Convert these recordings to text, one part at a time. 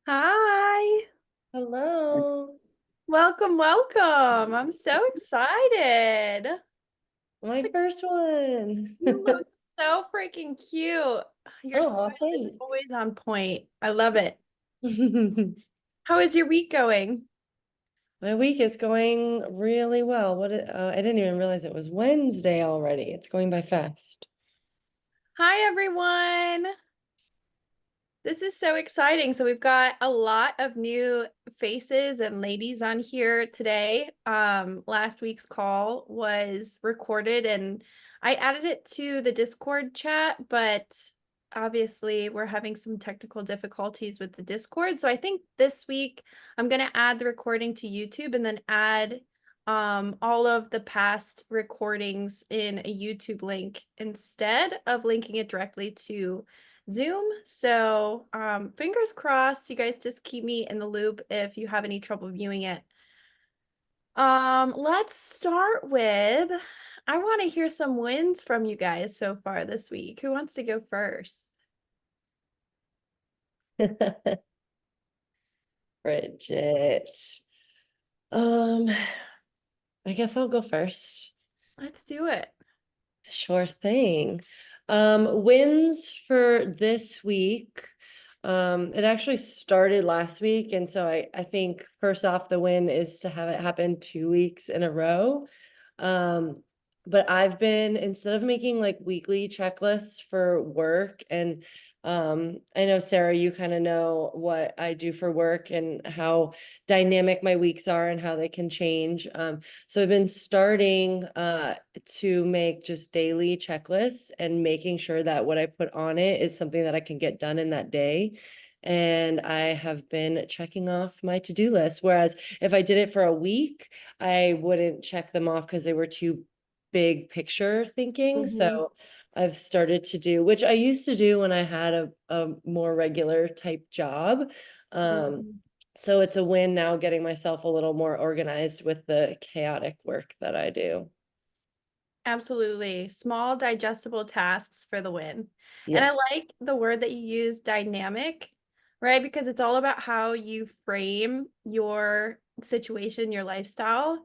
Hi. Hello. Welcome, welcome. I'm so excited. My first one. You look so freaking cute. Your Oh, style is thanks. always on point. I love it. How is your week going? My week is going really well. I didn't even realize it was Wednesday already. It's going by fast. Hi, everyone. This is so exciting. So we've got a lot of new faces and ladies on here today. Last week's call was recorded and I added it to the Discord chat, but obviously we're having some technical difficulties with the Discord. So I think this week I'm going to add the recording to YouTube and then add all of the past recordings in a YouTube link instead of linking it directly to Zoom. So fingers crossed, you guys just keep me in the loop if you have any trouble viewing it. Let's start with, I want to hear some wins from you guys so far this week. Who wants to go first? Bridget. Um, I guess I'll go first. Let's do it. Sure thing. Wins for this week. It actually started last week, and so I think first off, the win is to have it happen 2 weeks in a row. But I've been, instead of making like weekly checklists for work, and I know Sarah, you kind of know what I do for work and how dynamic my weeks are and how they can change. So I've been starting to make just daily checklists and making sure that what I put on it is something that I can get done in that day. And I have been checking off my to-do list. Whereas if I did it for a week, I wouldn't check them off because they were too big picture thinking. Mhm, So I've started to do, which I used to do when I had a more regular type job. Um, mhm. so it's a win now getting myself a little more organized with the chaotic work that I do. Absolutely. Small digestible tasks for the win. And I Yes. like the word that you use, dynamic, right? Because it's all about how you frame your situation, your lifestyle. Hmm.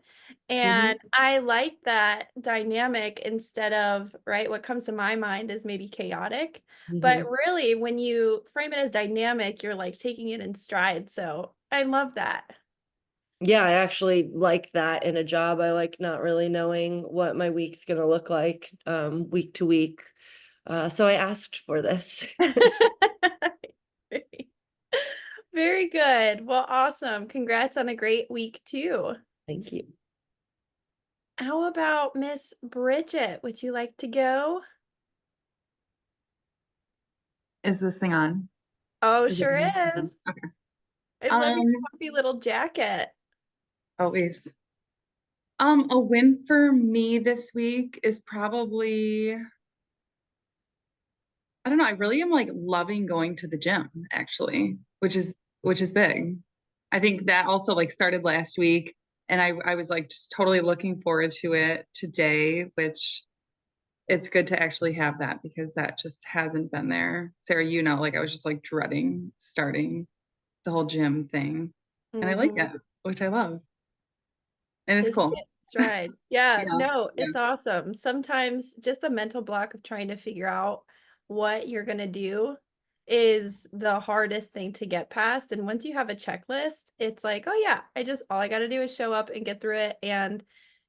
And I like that dynamic instead of, right? What comes to my mind is maybe chaotic. But Hmm. really, when you frame it as dynamic, you're like taking it in stride. So I love that. Yeah, I actually like that in a job. I like not really knowing what my week's gonna look like week to week. So I asked for this. Very very good. Well, awesome. Congrats on a great week too. Thank you. How about Miss Bridget? Would you like to go? Is this thing on? Oh, Is it sure on? is. Okay. I love your Um, puffy little jacket. Always. A win for me this week is probably, I don't know, I really am like loving going to the gym actually, which is big. I think that also like started last week and I was like just totally looking forward to it today, which it's good to actually have that because that just hasn't been there. Sarah, like I was just like dreading starting the whole gym thing. And I like Mhm. it, which I love. And it's Taking cool. it in stride. Yeah, Yeah. no, Yeah. it's awesome. Sometimes just the mental block of trying to figure out what you're going to do is the hardest thing to get past. And once you have a checklist, it's like, oh yeah, all I got to do is show up and get through it. And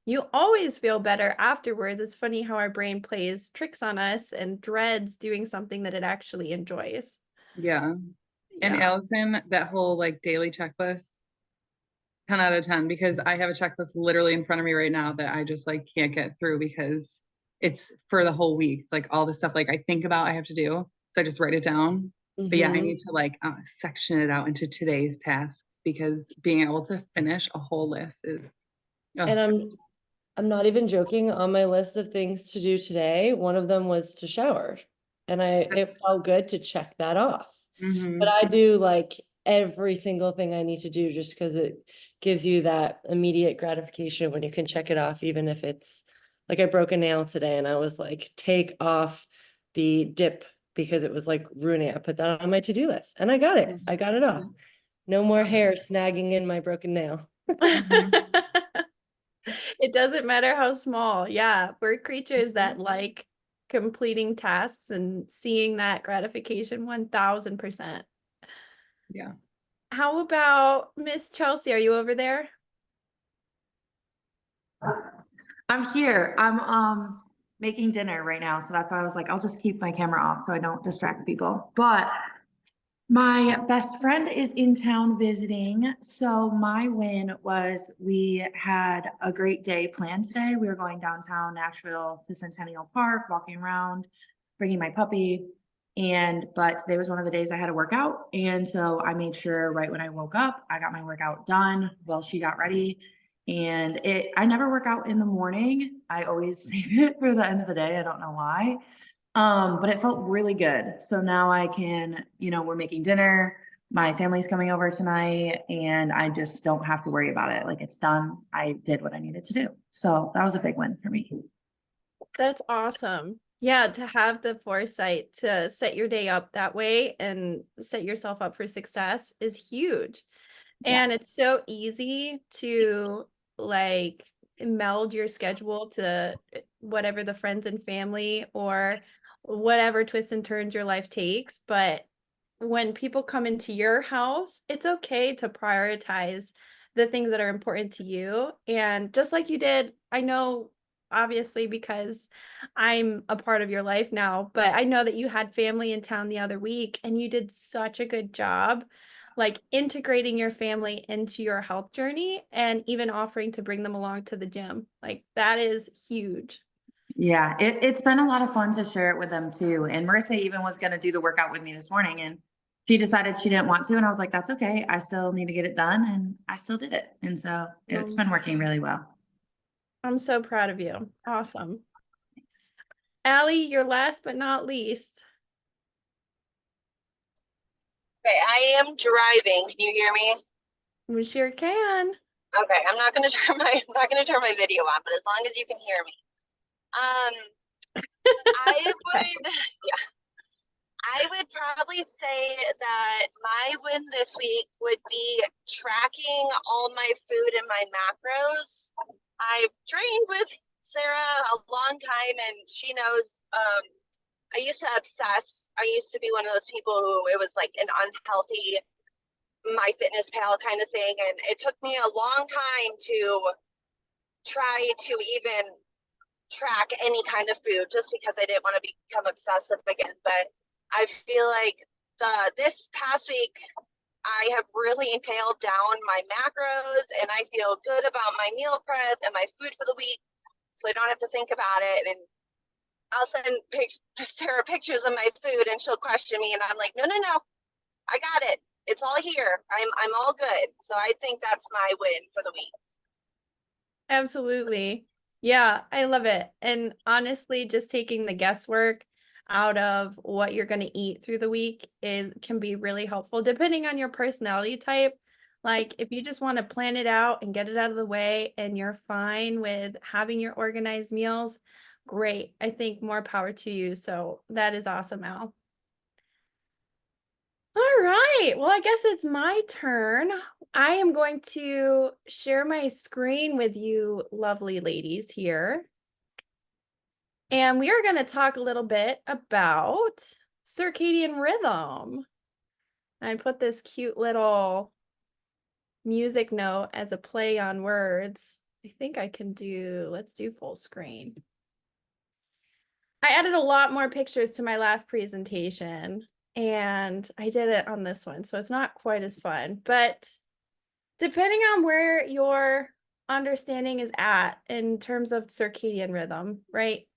you always feel better afterwards. It's funny how our brain plays tricks on us and dreads doing something that it actually enjoys. Yeah. And Yeah. Allison, that whole like daily checklist, 10 out of 10, because I have a checklist literally in front of me right now that I just like can't get through because it's for the whole week. It's like all the stuff like I think about I have to do. So I just write it down. But yeah, I Hmm. need to like section it out into today's tasks because being able to finish a whole list is, And oh, I'm not even joking. On my list of things to do today, one of them was to shower. And it felt good to check that off. Mhm. But I do like every single thing I need to do just because it gives you that immediate gratification when you can check it off, even if it's like I broke a nail today and I was like, take off the dip because it was like ruining it. I put that on my to-do list and I got it. I got it off. No more hair snagging in my broken nail. Mhm. It doesn't matter how small. Yeah, we're creatures that like completing tasks and seeing that gratification 1000%. Yeah. How about Miss Chelsea? Are you over there? I'm here. I'm making dinner right now, so that's why I was like, I'll just keep my camera off so I don't distract people. But my best friend is in town visiting, so my win was we had a great day planned today. We were going downtown Nashville to Centennial Park, walking around, bringing my puppy. But today was one of the days I had to work out. And so I made sure right when I woke up, I got my workout done while she got ready. I never work out in the morning. I always save it for the end of the day. I don't know why. But it felt really good. So now I can, we're making dinner. My family's coming over tonight and I just don't have to worry about it. Like it's done. I did what I needed to do. So that was a big win for me. That's awesome. Yeah, to have the foresight to set your day up that way and set yourself up for success is huge. And Yes. it's so easy to like meld your schedule to whatever the friends and family or whatever twists and turns your life takes. But when people come into your house, it's okay to prioritize the things that are important to you. And just like you did, I know obviously because I'm a part of your life now, but I know that you had family in town the other week and you did such a good job like integrating your family into your health journey and even offering to bring them along to the gym. Like that is huge. Yeah, it's been a lot of fun to share it with them too. And Marissa even was going to do the workout with me this morning and she decided she didn't want to. And I was like, that's okay. I still need to get it done. And I still did it. And so it's Um, been working really well. I'm so proud of you. Awesome. Thanks. Allie, you're last but not least. Okay, I am driving. Can you hear me? We sure can. Okay, I'm not gonna turn my I'm not gonna turn my video on, but as long as you can hear me. Um, I would yeah, I would probably say that my win this week would be tracking all my food and my macros. I've trained with Sarah a long time and she knows I used to obsess. I used to be one of those people who it was like an unhealthy my fitness pal kind of thing, and it took me a long time to try to even track any kind of food just because I didn't want to become obsessive again. But I feel like this past week I have really nailed down my macros and I feel good about my meal prep and my food for the week, so I don't have to think about it. And I'll send Sarah pictures of my food and she'll question me and I'm like, no, I got it. It's all here. I'm all good. So I think that's my win for the week. Absolutely. Yeah, I love it. And honestly, just taking the guesswork out of what you're going to eat through the week can be really helpful depending on your personality type. Like if you just want to plan it out and get it out of the way and you're fine with having your organized meals, great. I think more power to you. So that is awesome, Al. All right. Well, I guess it's my turn. I am going to share my screen with you lovely ladies here. And we are going to talk a little bit about circadian rhythm. I put this cute little music note as a play on words. I think I can let's do full screen. I added a lot more pictures to my last presentation and I did it on this one, so it's not quite as fun, but depending on where your understanding is at in terms of circadian rhythm, right?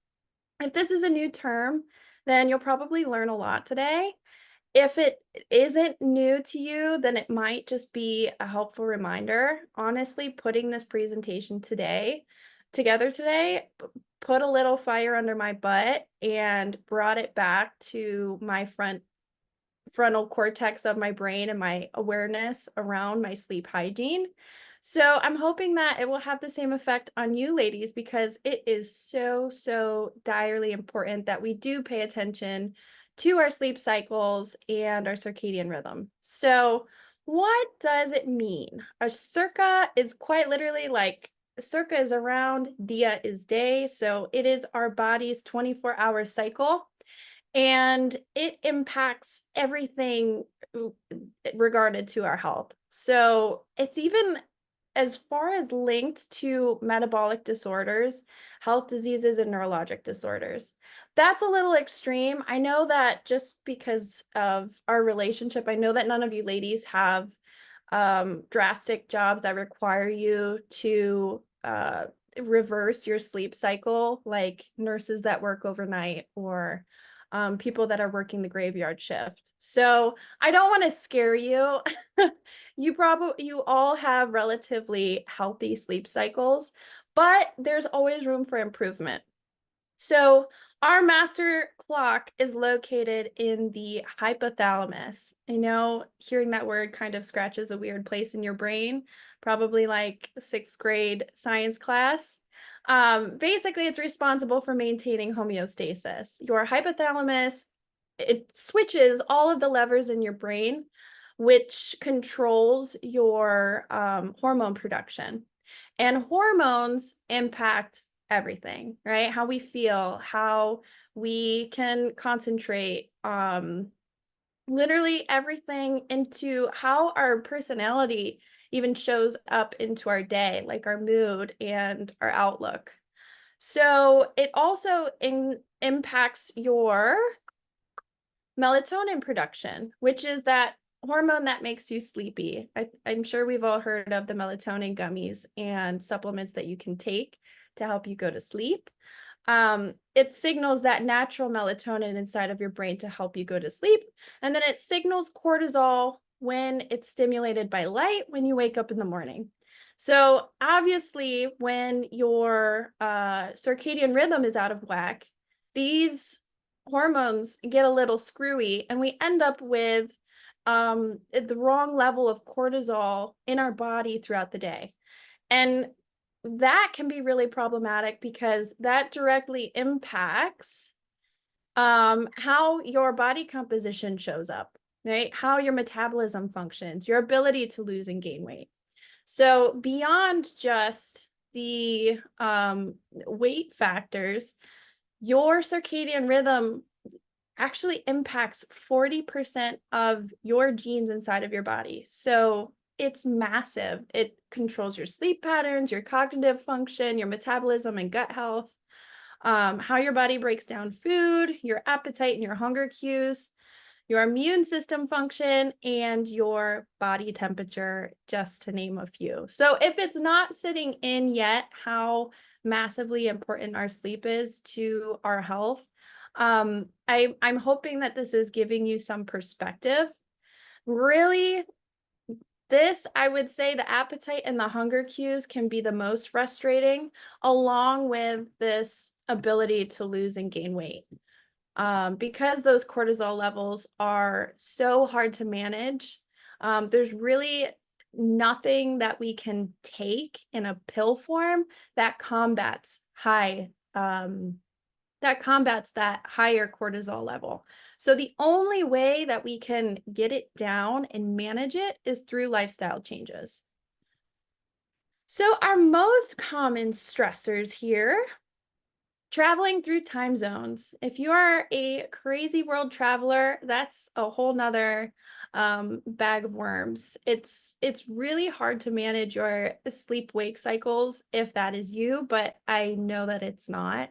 If this is a new term, then you'll probably learn a lot today. If it isn't new to you, then it might just be a helpful reminder. Honestly, putting this presentation today together today put a little fire under my butt and brought it back to my frontal cortex of my brain and my awareness around my sleep hygiene. So I'm hoping that it will have the same effect on you ladies, because it is so, so direly important that we do pay attention to our sleep cycles and our circadian rhythm. So what does it mean? A circa is quite literally like circa is around, dia is day. So it is our body's 24-hour cycle, and it impacts everything regarded to our health. So it's even as far as linked to metabolic disorders, health diseases, and neurologic disorders. That's a little extreme. I know that just because of our relationship, I know that none of you ladies have drastic jobs that require you to reverse your sleep cycle, like nurses that work overnight or people that are working the graveyard shift. So I don't want to scare you. You all have relatively healthy sleep cycles, but there's always room for improvement. So our master clock is located in the hypothalamus. I know hearing that word kind of scratches a weird place in your brain, probably like 6th grade science class. Basically, it's responsible for maintaining homeostasis. Your hypothalamus, it switches all of the levers in your brain, which controls your hormone production. And hormones impact everything, right? How we feel, how we can concentrate, literally everything, into how our personality even shows up into our day, like our mood and our outlook. So it also impacts your melatonin production, which is that hormone that makes you sleepy. I'm sure we've all heard of the melatonin gummies and supplements that you can take to help you go to sleep. It signals that natural melatonin inside of your brain to help you go to sleep. And then it signals cortisol when it's stimulated by light when you wake up in the morning. So obviously, when your circadian rhythm is out of whack, these hormones get a little screwy, and we end up with the wrong level of cortisol in our body throughout the day. And that can be really problematic because that directly impacts how your body composition shows up, right? How your metabolism functions, your ability to lose and gain weight. So beyond just the weight factors, your circadian rhythm actually impacts 40% of your genes inside of your body. So it's massive. It controls your sleep patterns, your cognitive function, your metabolism and gut health, how your body breaks down food, your appetite and your hunger cues, your immune system function, and your body temperature, just to name a few. So if it's not sitting in yet how massively important our sleep is to our health, I'm hoping that this is giving you some perspective. Really, I would say the appetite and the hunger cues can be the most frustrating, along with this ability to lose and gain weight. Because those cortisol levels are so hard to manage, there's really nothing that we can take in a pill form that combats that higher cortisol level. So the only way that we can get it down and manage it is through lifestyle changes. So our most common stressors here: traveling through time zones. If you are a crazy world traveler, that's a whole nother bag of worms. It's really hard to manage your sleep-wake cycles if that is you, but I know that it's not.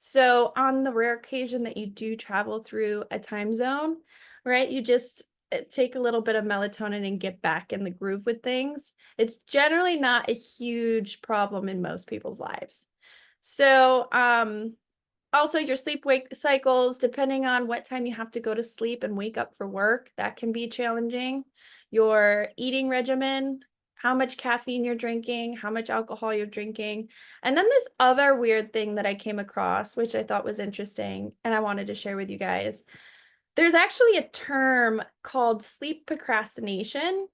So on the rare occasion that you do travel through a time zone, right, you just take a little bit of melatonin and get back in the groove with things. It's generally not a huge problem in most people's lives. So also your sleep-wake cycles, depending on what time you have to go to sleep and wake up for work, that can be challenging. Your eating regimen, how much caffeine you're drinking, how much alcohol you're drinking. And then this other weird thing that I came across, which I thought was interesting, and I wanted to share with you guys. There's actually a term called sleep procrastination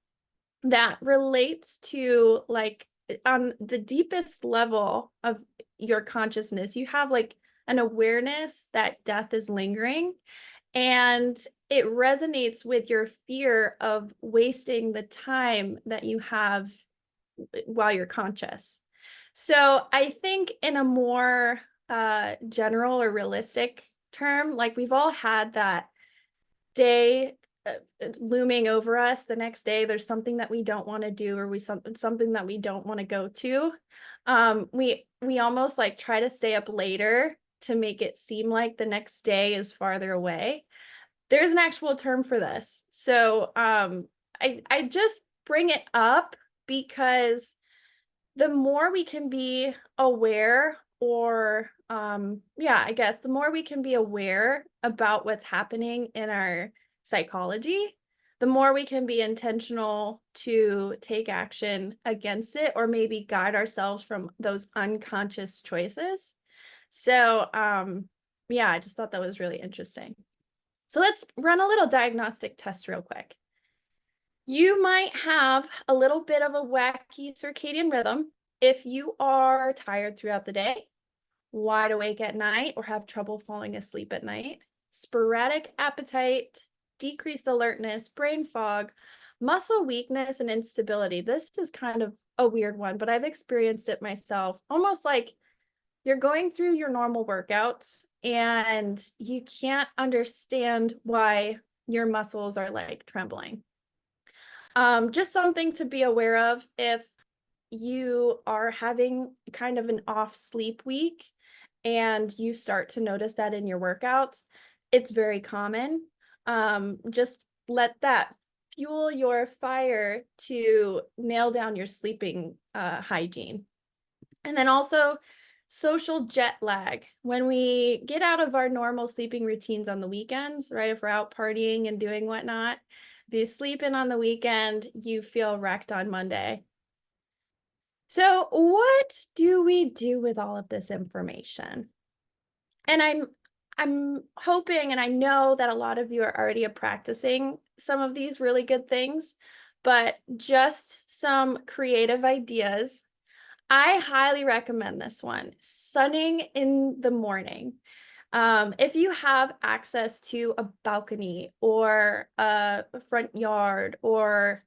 that relates to like on the deepest level of your consciousness, you have like an awareness that death is lingering, and it resonates with your fear of wasting the time that you have while you're conscious. So I think in a more general or realistic term, like we've all had that day looming over us. The next day there's something that we don't want to do, or something that we don't want to go to. We almost like try to stay up later to make it seem like the next day is farther away. There's an actual term for this. So I just bring it up because the more we can be aware, or yeah, I guess the more we can be aware about what's happening in our psychology, the more we can be intentional to take action against it, or maybe guide ourselves from those unconscious choices. So yeah, I just thought that was really interesting. So let's run a little diagnostic test real quick. You might have a little bit of a wacky circadian rhythm if you are tired throughout the day, wide awake at night, or have trouble falling asleep at night, sporadic appetite, decreased alertness, brain fog, muscle weakness, and instability. This is kind of a weird one, but I've experienced it myself. Almost like you're going through your normal workouts and you can't understand why your muscles are like trembling. Just something to be aware of if you are having kind of an off sleep week and you start to notice that in your workouts. It's very common. Just let that fuel your fire to nail down your sleeping hygiene. And then also social jet lag. When we get out of our normal sleeping routines on the weekends, right? If we're out partying and doing whatnot, if you sleep in on the weekend, you feel wrecked on Monday. So what do we do with all of this information? And I'm hoping, and I know that a lot of you are already practicing some of these really good things, but just some creative ideas. I highly recommend this one, sunning in the morning. If you have access to a balcony or a front yard, or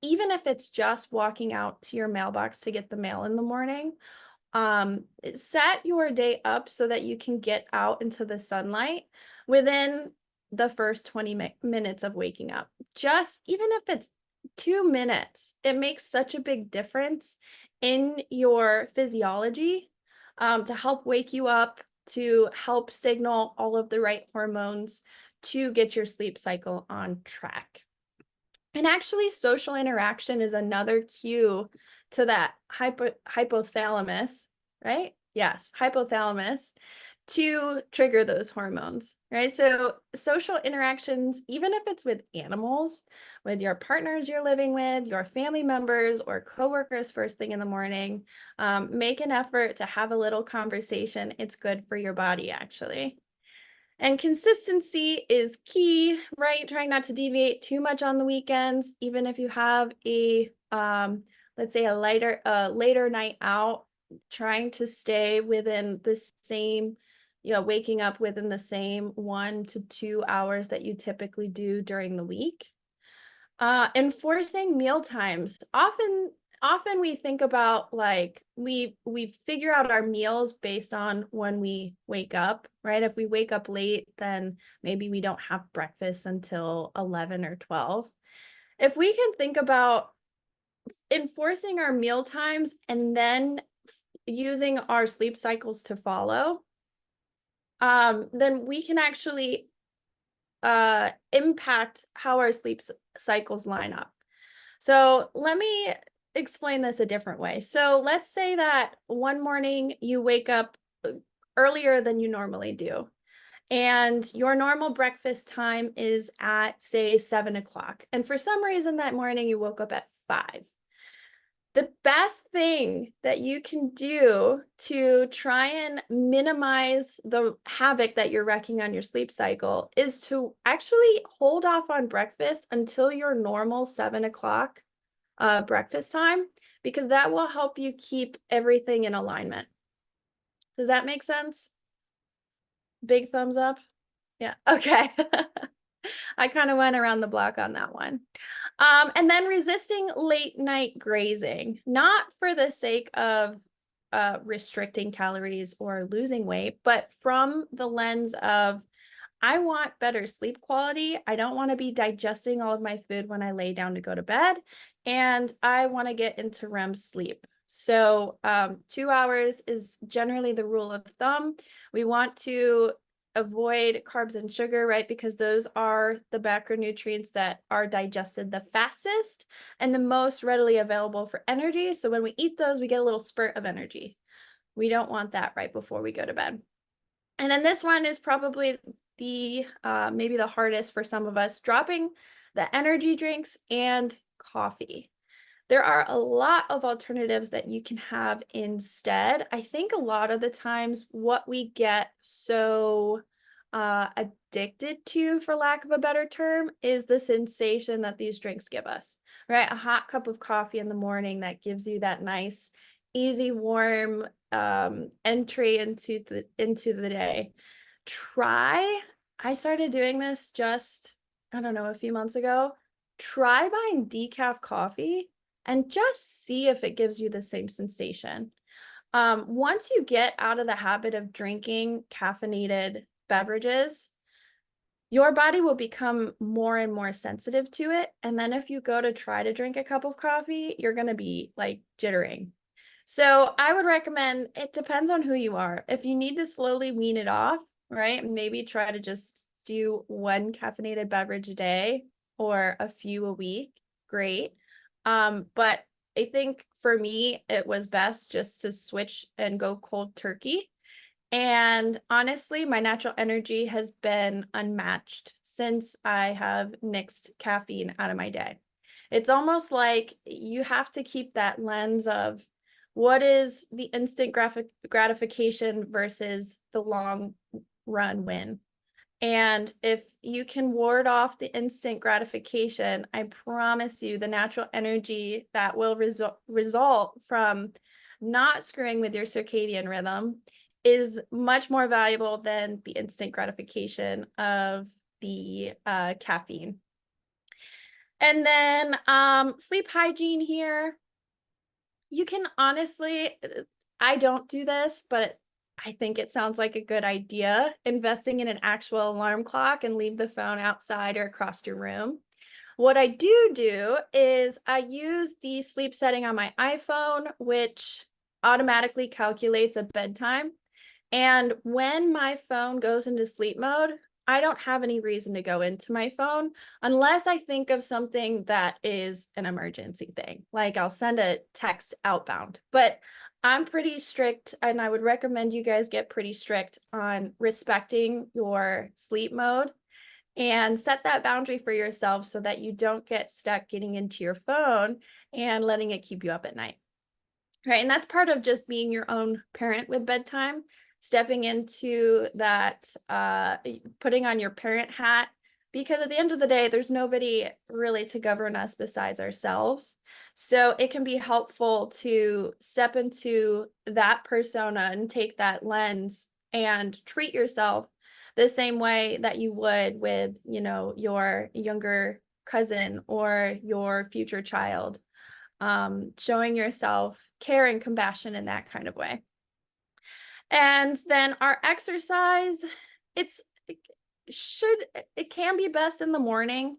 even if it's just walking out to your mailbox to get the mail in the morning, set your day up so that you can get out into the sunlight within the first 20 minutes of waking up. Just even if it's 2 minutes, it makes such a big difference in your physiology, to help wake you up, to help signal all of the right hormones to get your sleep cycle on track. And actually, social interaction is another cue to that hypothalamus, right? Yes, hypothalamus, to trigger those hormones, right? So social interactions, even if it's with animals, with your partners you're living with, your family members or coworkers first thing in the morning, make an effort to have a little conversation. It's good for your body, actually. And consistency is key, right? Trying not to deviate too much on the weekends, even if you have a, let's say a later night out, trying to stay within the same, waking up within the same 1 to 2 hours that you typically do during the week. Enforcing meal times. Often we think about like we figure out our meals based on when we wake up, right? If we wake up late, then maybe we don't have breakfast until 11 or 12. If we can think about enforcing our meal times and then using our sleep cycles to follow, then we can actually impact how our sleep cycles line up. So let me explain this a different way. So let's say that one morning you wake up earlier than you normally do, and your normal breakfast time is at, say, 7 o'clock. And for some reason that morning you woke up at 5. The best thing that you can do to try and minimize the havoc that you're wrecking on your sleep cycle is to actually hold off on breakfast until your normal 7 o'clock breakfast time, because that will help you keep everything in alignment. Does that make sense? Big thumbs up? Yeah, okay. I kind of went around the block on that one. And then resisting late night grazing, not for the sake of restricting calories or losing weight, but from the lens of I want better sleep quality. I don't want to be digesting all of my food when I lay down to go to bed, and I want to get into REM sleep. So 2 hours is generally the rule of thumb. We want to avoid carbs and sugar, right? Because those are the macronutrients that are digested the fastest and the most readily available for energy. So when we eat those, we get a little spurt of energy. We don't want that right before we go to bed. And then this one is probably the maybe the hardest for some of us, dropping the energy drinks and coffee. There are a lot of alternatives that you can have instead. I think a lot of the times what we get so addicted to, for lack of a better term, is the sensation that these drinks give us, right? A hot cup of coffee in the morning that gives you that nice, easy, warm entry into the day. I started doing this just, I don't know, a few months ago. Try buying decaf coffee and just see if it gives you the same sensation. Once you get out of the habit of drinking caffeinated beverages, your body will become more and more sensitive to it. And then if you go to try to drink a cup of coffee, you're going to be like jittering. So I would recommend, it depends on who you are. If you need to slowly wean it off, right? Maybe try to just do one caffeinated beverage a day or a few a week. Great. But I think for me, it was best just to switch and go cold turkey. And honestly, my natural energy has been unmatched since I have nixed caffeine out of my day. It's almost like you have to keep that lens of what is the instant gratification versus the long run win. And if you can ward off the instant gratification, I promise you the natural energy that will result from not screwing with your circadian rhythm is much more valuable than the instant gratification of the caffeine. And then sleep hygiene here. You can honestly, I don't do this, but I think it sounds like a good idea, investing in an actual alarm clock and leave the phone outside or across your room. What I do is I use the sleep setting on my iPhone, which automatically calculates a bedtime. And when my phone goes into sleep mode, I don't have any reason to go into my phone unless I think of something that is an emergency thing. Like I'll send a text outbound. But I'm pretty strict, and I would recommend you guys get pretty strict on respecting your sleep mode and set that boundary for yourself so that you don't get stuck getting into your phone and letting it keep you up at night. Right. And that's part of just being your own parent with bedtime, stepping into that, putting on your parent hat, because at the end of the day, there's nobody really to govern us besides ourselves. So it can be helpful to step into that persona and take that lens and treat yourself the same way that you would with, you know, your younger cousin or your future child, showing yourself care and compassion in that kind of way. And then our exercise, it's it can be best in the morning.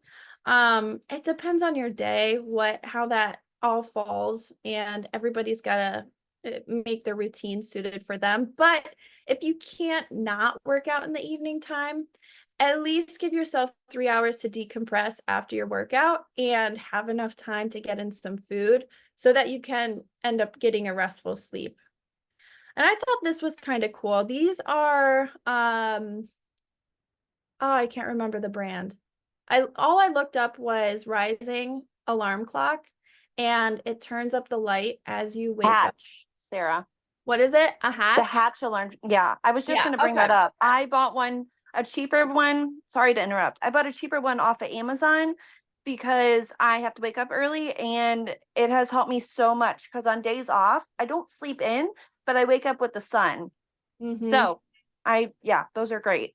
It depends on your day, how that all falls, and everybody's got to make their routine suited for them. But if you can't not work out in the evening time, at least give yourself 3 hours to decompress after your workout and have enough time to get in some food so that you can end up getting a restful sleep. And I thought this was kind of cool. These are oh, I can't remember the brand. All I looked up was Rising alarm clock, and it turns up the light as you wake up. Hatch, Sarah. What is it? A The hatch? Hatch alarm. Yeah, I was just Yeah, gonna bring that okay. up. I bought one, a cheaper one. Sorry to interrupt. I bought a cheaper one off of Amazon because I have to wake up early, and it has helped me so much because on days off, I don't sleep in, but I wake up with the sun. Mm-hmm. So yeah, those are great.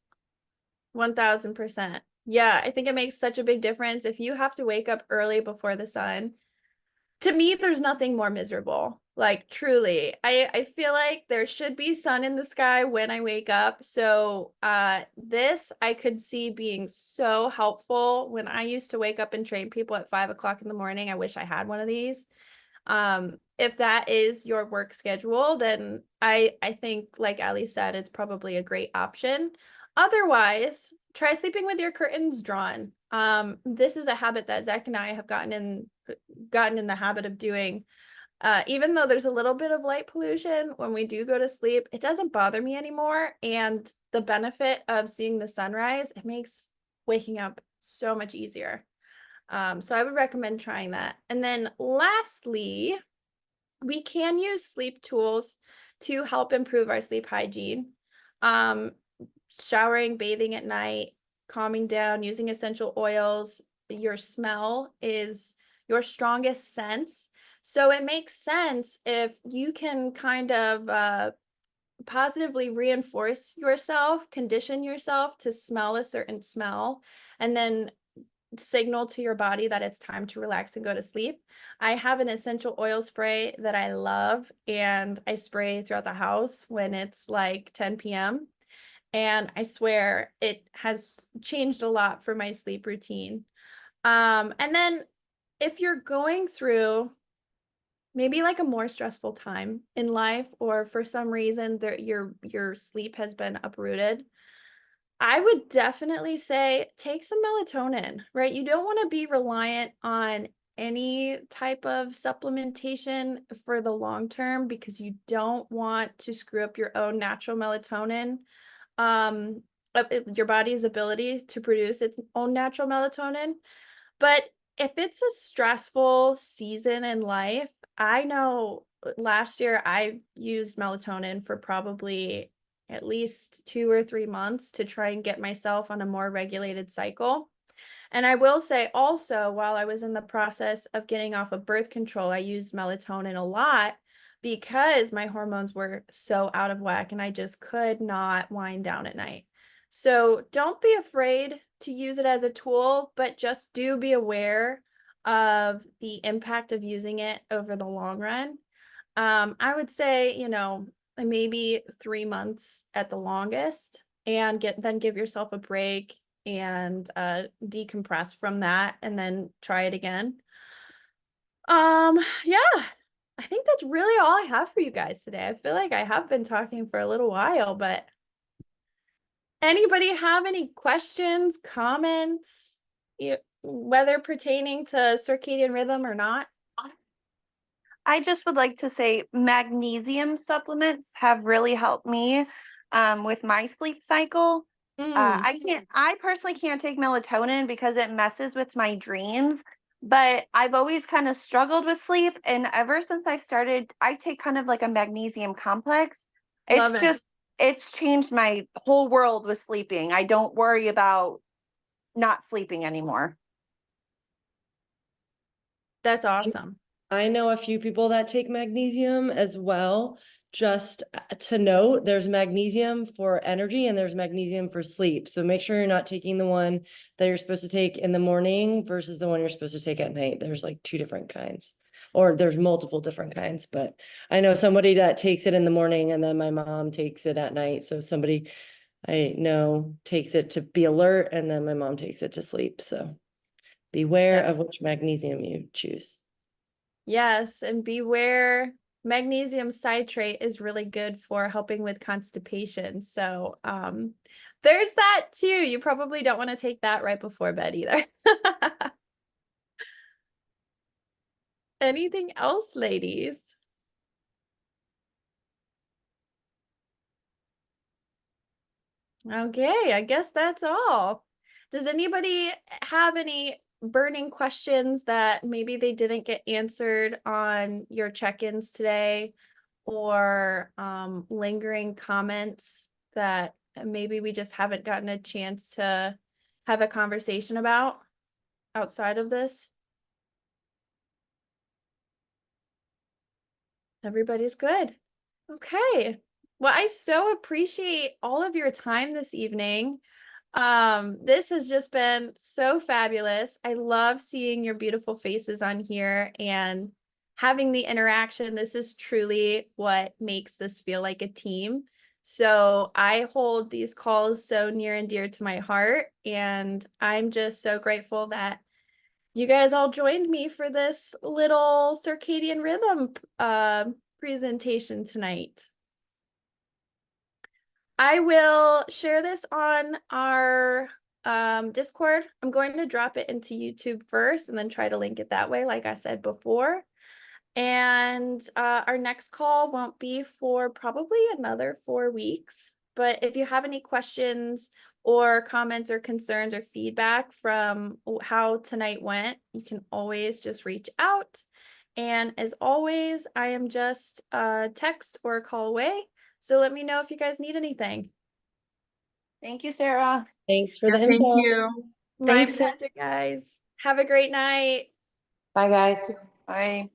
1000%. Yeah, I think it makes such a big difference if you have to wake up early before the sun. To me, there's nothing more miserable. Like truly, I feel like there should be sun in the sky when I wake up. So this I could see being so helpful when I used to wake up and train people at 5 o'clock in the morning. I wish I had one of these. If that is your work schedule, then I think, like Ali said, it's probably a great option. Otherwise, try sleeping with your curtains drawn. This is a habit that Zach and I have gotten in the habit of doing. Even though there's a little bit of light pollution when we do go to sleep, it doesn't bother me anymore. And the benefit of seeing the sunrise, it makes waking up so much easier. So I would recommend trying that. And then lastly, we can use sleep tools to help improve our sleep hygiene. Showering, bathing at night, calming down, using essential oils. Your smell is your strongest sense. So it makes sense if you can kind of positively reinforce yourself, condition yourself to smell a certain smell, and then signal to your body that it's time to relax and go to sleep. I have an essential oil spray that I love, and I spray throughout the house when it's like 10 p.m. And I swear it has changed a lot for my sleep routine. And then if you're going through maybe like a more stressful time in life, or for some reason your sleep has been uprooted, I would definitely say take some melatonin, right? You don't want to be reliant on any type of supplementation for the long term because you don't want to screw up your own natural melatonin, um, your body's ability to produce its own natural melatonin. But if it's a stressful season in life, I know last year I used melatonin for probably at least 2 or 3 months to try and get myself on a more regulated cycle. And I will say also, while I was in the process of getting off of birth control, I used melatonin a lot because my hormones were so out of whack and I just could not wind down at night. So don't be afraid to use it as a tool, but just do be aware of the impact of using it over the long run. I would say, maybe 3 months at the longest, and then give yourself a break and decompress from that and then try it again. Yeah, I think that's really all I have for you guys today. I feel like I have been talking for a little while, but anybody have any questions, comments, whether pertaining to circadian rhythm or not? I just would like to say magnesium supplements have really helped me with my sleep cycle. I personally can't take melatonin because it messes with my dreams, but I've always kind of struggled with sleep. And ever since I started, I take kind of like a magnesium complex. Love it. It's changed my whole world with sleeping. I don't worry about not sleeping anymore. That's awesome. I know a few people that take magnesium as well. Just to note, there's magnesium for energy and there's magnesium for sleep. So make sure you're not taking the one that you're supposed to take in the morning versus the one you're supposed to take at night. There's like two different kinds, or there's multiple different kinds. But I know somebody that takes it in the morning and then my mom takes it at night. So somebody I know takes it to be alert and then my mom takes it to sleep. So beware of which magnesium you choose. Yes, and beware, magnesium citrate is really good for helping with constipation. So, there's that too. You probably don't want to take that right before bed either. Anything else, ladies? Okay, I guess that's all. Does anybody have any burning questions that maybe they didn't get answered on your check-ins today, or lingering comments that maybe we just haven't gotten a chance to have a conversation about outside of this? Everybody's good. Okay. Well, I so appreciate all of your time this evening. This has just been so fabulous. I love seeing your beautiful faces on here and having the interaction. This is truly what makes this feel like a team. So I hold these calls so near and dear to my heart, and I'm just so grateful that you guys all joined me for this little circadian rhythm presentation tonight. I will share this on our Discord. I'm going to drop it into YouTube first and then try to link it that way, like I said before. And our next call won't be for probably another 4 weeks. But if you have any questions or comments or concerns or feedback from how tonight went, you can always just reach out. And as always, I am just a text or a call away. So let me know if you guys need anything. Thank you, Sarah. Thanks for Yeah, the thank info. you. My Thanks. pleasure, guys. Have a great night. Bye, guys. Bye.